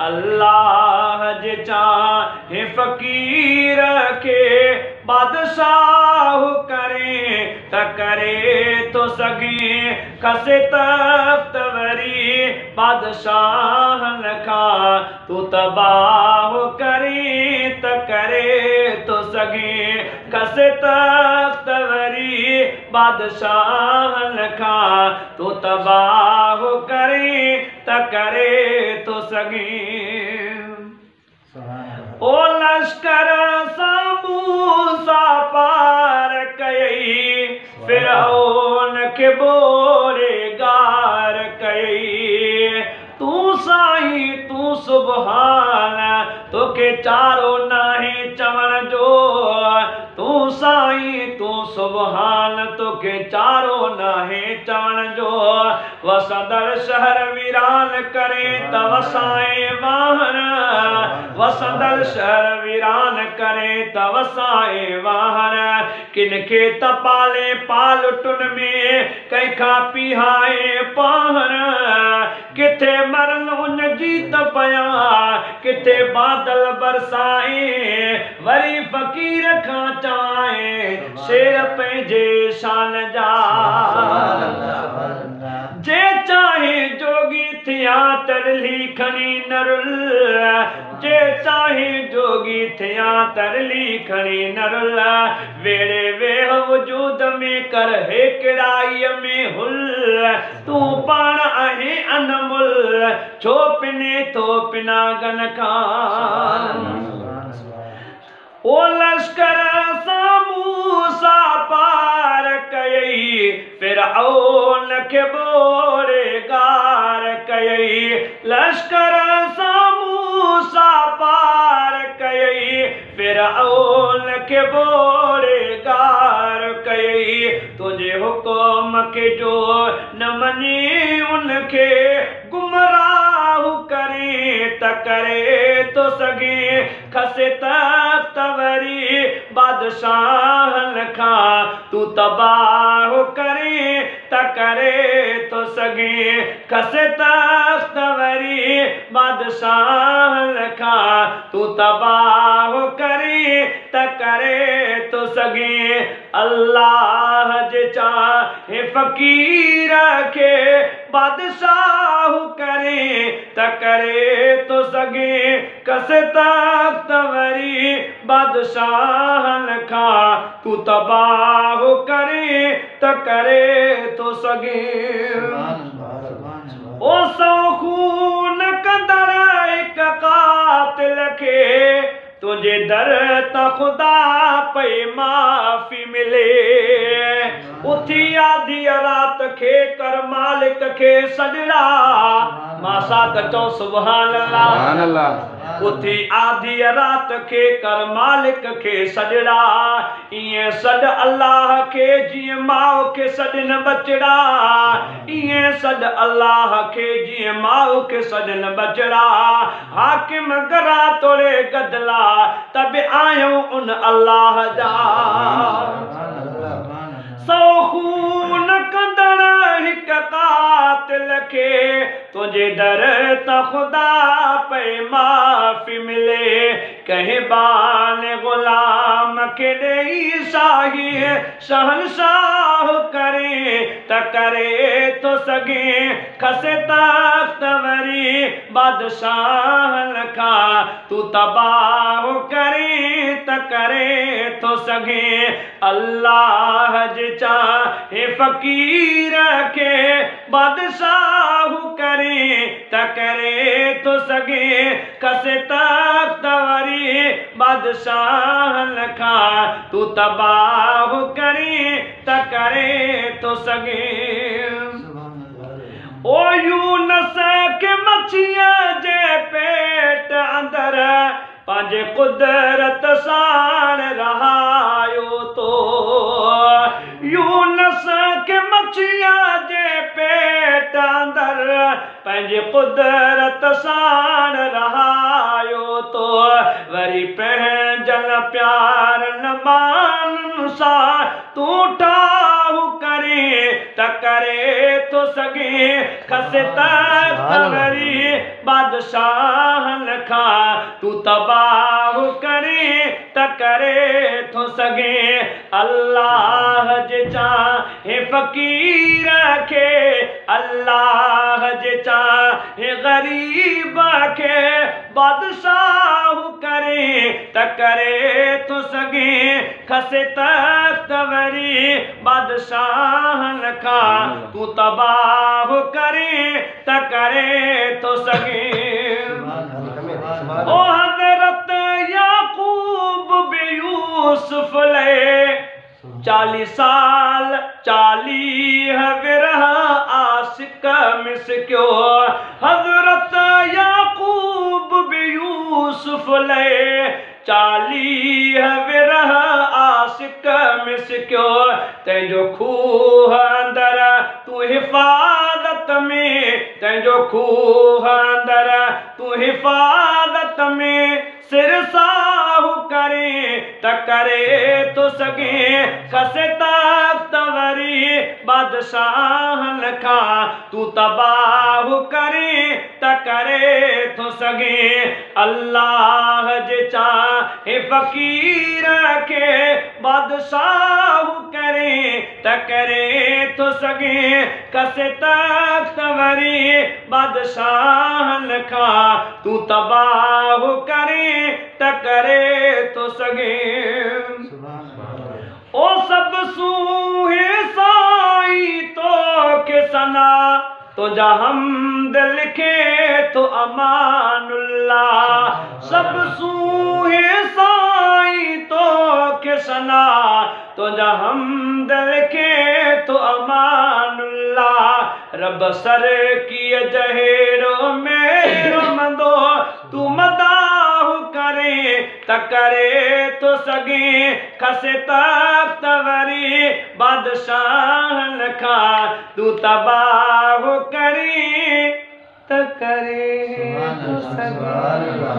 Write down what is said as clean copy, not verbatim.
अल्लाह जे चाहे फ़कीर के बादशाह करे त करे तो सगे खसे तख्त वरी बादशाह लखा तू तबाह करे त करे तो सगे खसे तख्त वरी बादशाह लखा तू तबाह करे त करे तो सगे ओ लश्कर मूसा पार कई फिरौन के बोरे गार कई तू साईं तू सुभान तो के चारो नाहे चवण जो तू साईं तू सुभान तो के चारो नाहे चवण जो वसंदड़ शहर वीरान करे त वसाए वाहन वसंदड़ शहर वीरान करे त वसाए वाहन किनखे तपाले पालुटुन में कंहिंखां पीहाए पाहन किथे मरन उन जीत पया किथे बादल बरसाए वरी फ़कीर खां चाहे शेर पंहिंजे शान जा जे चाहे जोगी थिया तरली खणी नरुल जे चाहे जोगी थिया तरली खणी नरुल वेड़े वेह वजूद में कर हेकड़ाई में हुल तू पाण आहे अनमुल छो पिने तो पिना गन खान ओ लश्कर मूसा पार कई फिरऔन के बोरे गार कई लश्कर मूसा पार कई फिरऔन के बोरे गार कई तुझे हुक्म के जो न मनी उनके गुमराह करे त करे तो सगे खसे तख्त वरी बादशाह लखा तू तबाह करे त करे तो सगे खसे तख्त वरी बादशाह लखा तू तबाह करे त करे तो सगे अल्लाह जे चाहे फ़कीर के बादशाह करे त करे तो सगे कसे तख्त वरी बादशाह लखा तू तबाह करे त करे तो सगे ओ सौ खून कंदड़ एक कातिल के तुझे दर त खुदा पे माफ़ी मिले उथी आधी रात खे कर मालिक के सजड़ा मासा कचो सुभान अल्लाह उथी आधी रात के कर मालिक के सजड़ा इए सड अल्लाह के जी माओ के सडन बचड़ा इए सड अल्लाह के जी माओ के सडन बचड़ा हाकिम गरा तोड़े गदला तब आयो उन अल्लाह जा सौ खून कंदड़ हिक कातिल के तुझे दर त खुदा पे माफ़ी मिले कहीं बान गुलाम के दई शाही शहनशाह करे त करे तो सगे खसे तख्त वरी बादशाह लखा तू तबाह करे त करे तो सगे अल्लाह जे चाहे फ़कीर के बादशाह करे त करे तो सगे खसे तख्त वरी बादशाह लखा तू तबाह करे त करे तो सगे ओ यूनस के मछिया जे पेट अंदर पांजे कुदरत साण रहायो तो यूनस के मछिया जे पेट अंदर पंहिंजे कुदरत साण रहायो तो वरी पंहिंजल प्यार न मान सा तू ठाहु करे त करे तो सगे खसे तवरी बादशाहन खां तू तबाह करे त करे थो सगे अल्लाह जे चाहे फ़कीर खे अल्लाह जे चाहे ग़रीब खे बादशाह करे त करे थो सगे खसे तवरी बादशाहन खां तू तबाह करे त करे थो सगे ओ हज़रत याकूब बि यूसुफ ले 40 साल 40 विरह आशिक मिस क्यो हज़रत याकूब बि यूसुफ ले 40 विरह आशिक मिस क्यो तंहिंजो खूह अंदर तू हिफ़ाज़त में तंहिंजो खूह अंदर तू हिफ़ाज़त में सिर साहु करे त करे तो सगे खसे तवरी बादशाहन खां तू तबाह करे त करे तो सगे अल्लाह जे चाहे फ़कीर खे बादशाह करे त करे तो सगे खसे तवरी बादशाहन खां तू तबाह करे त करे तो सगे ओ सब सूहे साई तो के सना तुझा हमद लिखे तो अमानुल्लाह सब सूहे साई तो के सना तुझा हमद लिखे तो अमानुल्लाह रब सर किए जहेरो मेरो मंदो तू मदाह करे त करे तो सगे खसे तवरी बादशाहन खां तू तबाह करे त करे तो सगे।